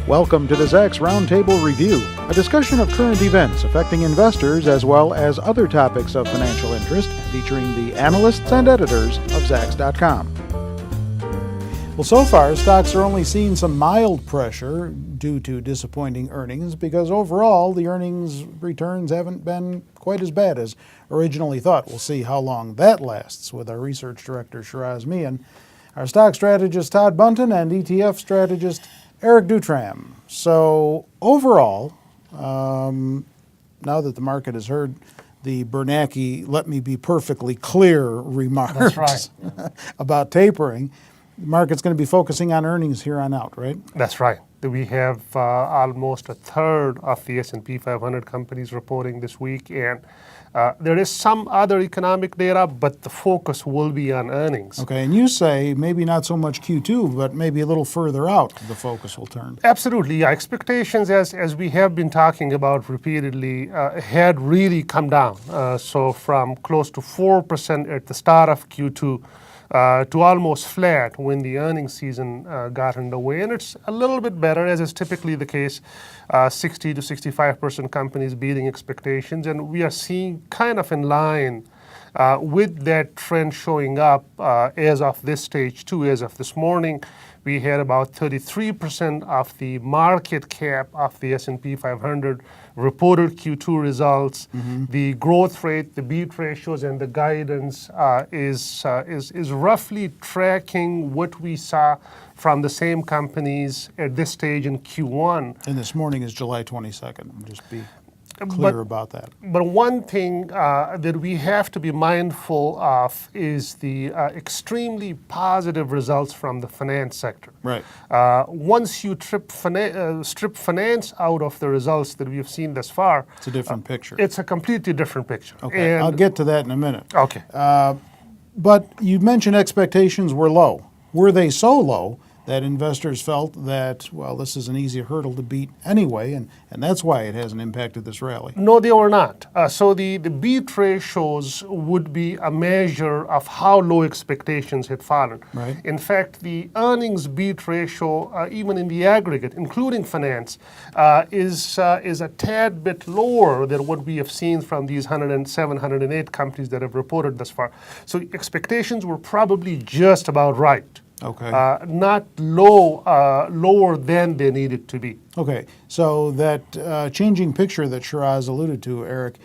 Welcome to the Zacks Roundtable Review, a discussion of current events affecting investors as well as other topics of financial interest, featuring the analysts and editors of Zacks.com. Well, so far, stocks are only seeing some mild pressure due to disappointing earnings because overall the earnings returns haven't been quite as bad as originally thought. We'll see how long that lasts with our research director, Shiraz Mian, our stock strategist, Todd Bunton, and ETF strategist, Eric Dutram. So overall, now that the market has heard the Bernanke, let me be perfectly clear remarks about tapering, the market's going to be focusing on earnings here on out, right? That's right. We have almost a third of the S&P 500 companies reporting this week, and there is some other economic data, but the focus will be on earnings. Okay, and you say maybe not so much Q2, but maybe a little further out the focus will turn. Absolutely, yeah. Expectations, as we have been talking about repeatedly, had really come down. So from close to 4% at the start of Q2 to almost flat when the earnings season got underway. And it's a little bit better, as is typically the case, 60 to 65% companies beating expectations. And we are seeing kind of in line with that trend showing up as of this stage too. As of this morning, we had about 33% of the market cap of the S&P 500 reported Q2 results. Mm-hmm. The growth rate, the beat ratios, and the guidance is roughly tracking what we saw from the same companies at this stage in Q1. And this morning is July 22nd. Just be clear about that. But one thing that we have to be mindful of is the extremely positive results from the finance sector. Right. Once you strip finance out of the results that we've seen thus far, it's a different picture. It's a completely different picture. Okay, I'll get to that in a minute. Okay. But you mentioned expectations were low. Were they so low that investors felt that, well, this is an easy hurdle to beat anyway, and that's why it hasn't impacted this rally? No, they were not. So the beat ratios would be a measure of how low expectations had fallen. Right. In fact, the earnings beat ratio, even in the aggregate, including finance, is a tad bit lower than what we have seen from these 107, 108 companies that have reported thus far. So expectations were probably just about right. Okay. Not lower than they needed to be. Okay, so that changing picture that Shiraz alluded to, Eric,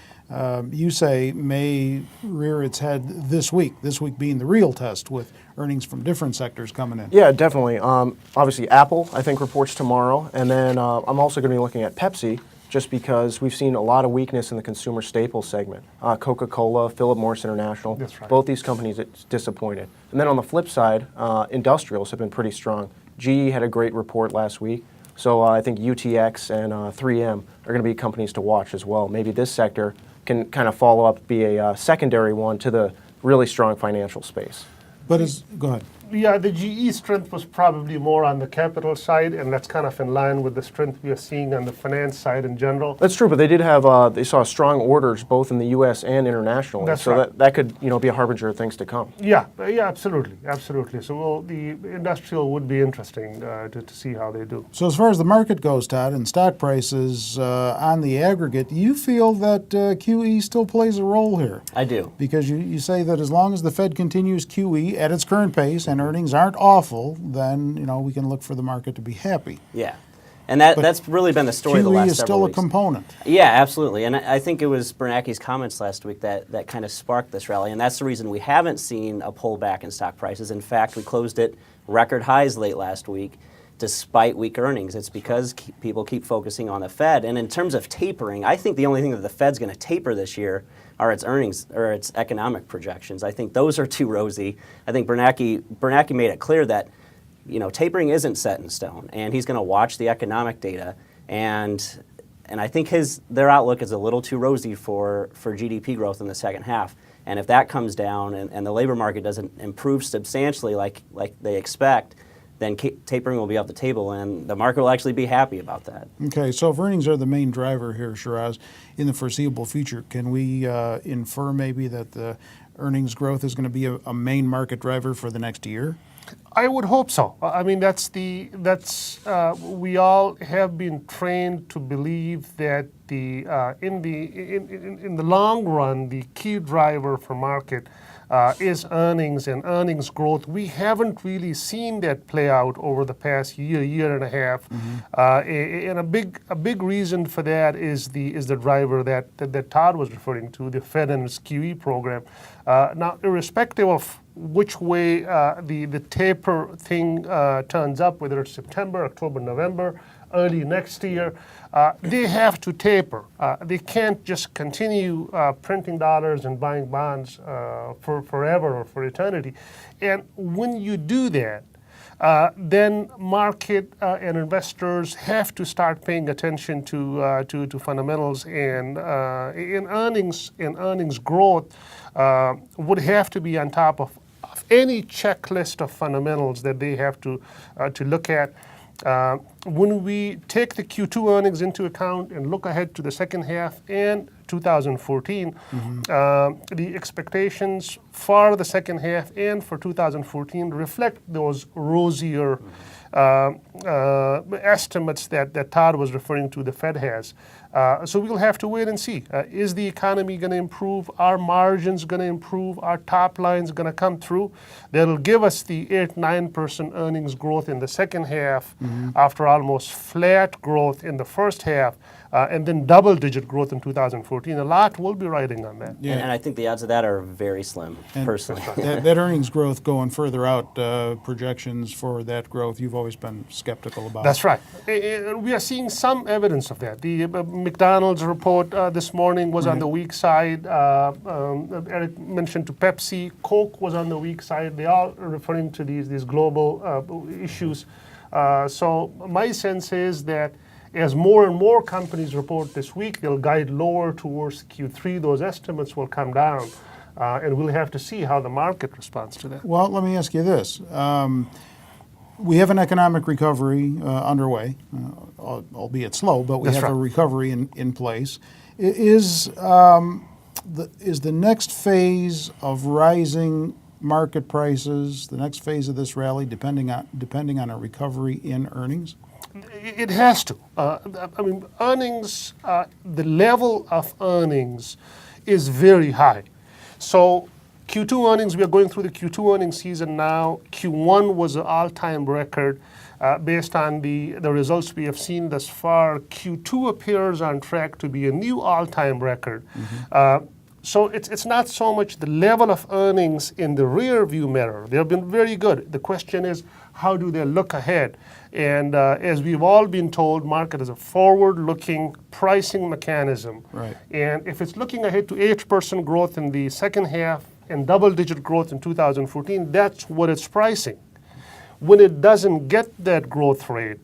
you say may rear its head this week being the real test with earnings from different sectors coming in. Yeah, definitely. Obviously, Apple, I think, reports tomorrow, and then I'm also going to be looking at Pepsi, just because we've seen a lot of weakness in the consumer staples segment. Coca-Cola, Philip Morris International, that's right. Both these companies it's disappointed. And then on the flip side, industrials have been pretty strong. GE had a great report last week, so I think UTX and 3M are going to be companies to watch as well. Maybe this sector can kind of follow up, be a secondary one to the really strong financial space. But go ahead. Yeah, the GE strength was probably more on the capital side, and that's kind of in line with the strength we are seeing on the finance side in general. That's true, but they did have they saw strong orders both in the U.S. and internationally. That's so right. that could be a harbinger of things to come. Yeah, absolutely. So the industrial would be interesting to see how they do. So as far as the market goes, Todd, and stock prices on the aggregate, do you feel that QE still plays a role here? I do. Because you say that as long as the Fed continues QE at its current pace and earnings aren't awful, then we can look for the market to be happy. Yeah, and that's really been the story of the last several weeks. QE is still a component. Yeah, absolutely, and I think it was Bernanke's comments last week that kind of sparked this rally, and that's the reason we haven't seen a pullback in stock prices. In fact, we closed at record highs late last week, despite weak earnings. It's because people keep focusing on the Fed. And in terms of tapering, I think the only thing that the Fed's going to taper this year are its earnings or its economic projections. I think those are too rosy. I think Bernanke made it clear that tapering isn't set in stone, and he's going to watch the economic data. And I think their outlook is a little too rosy for GDP growth in the second half. And if that comes down and the labor market doesn't improve substantially like they expect, then tapering will be off the table, and the market will actually be happy about that. Okay, so if earnings are the main driver here, Shiraz, in the foreseeable future, can we infer maybe that the earnings growth is going to be a main market driver for the next year? I would hope so. I mean, we all have been trained to believe that in the long run, the key driver for market is earnings and earnings growth. We haven't really seen that play out over the past year and a half, and a big reason for that is the driver that Todd was referring to, the Fed and its QE program. Now, irrespective of which way the taper thing turns up, whether it's September, October, November, early next year, they have to taper. They can't just continue printing dollars and buying bonds for forever or for eternity. And when you do that, then market and investors have to start paying attention to fundamentals, and earnings growth would have to be on top of any checklist of fundamentals that they have to look at. When we take the Q2 earnings into account and look ahead to the second half and 2014, the expectations for the second half and for 2014 reflect those rosier estimates that Todd was referring to, the Fed has. So we'll have to wait and see. Is the economy going to improve? Are margins going to improve? Are top lines going to come through? That'll give us the 8-9% earnings growth in the second half after almost flat growth in the first half, and then double-digit growth in 2014. A lot will be riding on that. Yeah. And I think the odds of that are very slim, personally. That earnings growth going further out, projections for that growth, you've always been skeptical about. That's right. We are seeing some evidence of that. The McDonald's report this morning was on the weak side. Eric mentioned to Pepsi. Coke was on the weak side. They all are referring to these global issues. So my sense is that as more and more companies report this week, they'll guide lower towards Q3. Those estimates will come down, and we'll have to see how the market responds to that. Well, let me ask you this. We have an economic recovery underway, albeit slow, but we have a recovery in place. Is the next phase of rising market prices, the next phase of this rally, depending on a recovery in earnings? It has to. I mean, earnings, the level of earnings is very high. So Q2 earnings, we are going through the Q2 earnings season now. Q1 was an all-time record. Based on the results we have seen thus far, Q2 appears on track to be a new all-time record. So it's not so much the level of earnings in the rear view mirror. They have been very good. The question is, how do they look ahead? And as we've all been told, market is a forward-looking pricing mechanism. Right. And if it's looking ahead to 8% growth in the second half and double-digit growth in 2014, that's what it's pricing. When it doesn't get that growth rate,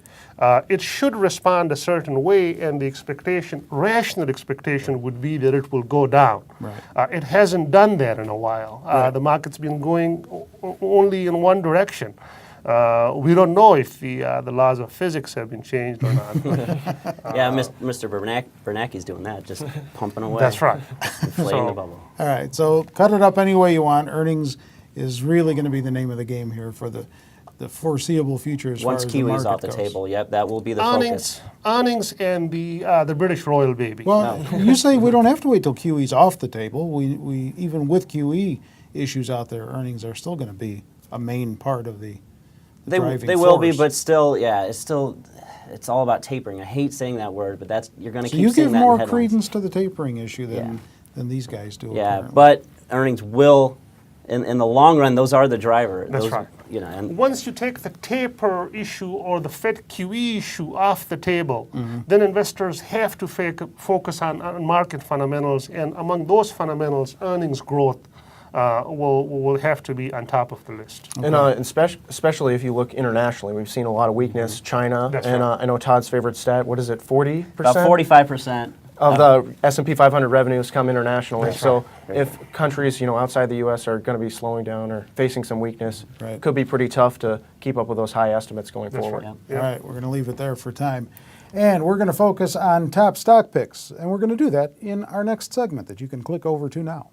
it should respond a certain way, and the rational expectation would be that it will go down. Right. It hasn't done that in a while. Right. The market's been going only in one direction. We don't know if the laws of physics have been changed or not. Yeah, Mr. Bernanke's doing that, just pumping away. That's right. Inflating the bubble. All right, so cut it up any way you want. Earnings is really going to be the name of the game here for the foreseeable future as Once far as the market Kiwi's off the goes. table, yep, that will be the focus. Earnings and the British royal baby. Well, you say we don't have to wait till QE's off the table. We even with QE issues out there, earnings are still going to be a main part of the driving They will be, force. but still, yeah, it's all about tapering. I hate saying that word, but you're going to So keep you seeing give that in more headlines. credence to the tapering issue than these guys do. Yeah, apparently. but earnings will, in the long run, those are the driver. That's right. You know, and Once you take the taper issue or the Fed QE issue off the table, then investors have to focus on market fundamentals, and among those fundamentals, earnings growth will have to be on top of the list. Okay. And especially if you look internationally, we've seen a lot of weakness. China, That's and right. I know Todd's favorite stat, what is it, 40%? about 45%. Of the S&P 500 revenues come internationally. That's So right. if countries, outside the U.S. are going to be slowing down or facing some weakness, Right. it could be pretty tough to keep up with those high estimates going That's forward. right. Yeah. All right, we're going to leave it there for time. And we're going to focus on top stock picks, and we're going to do that in our next segment that you can click over to now.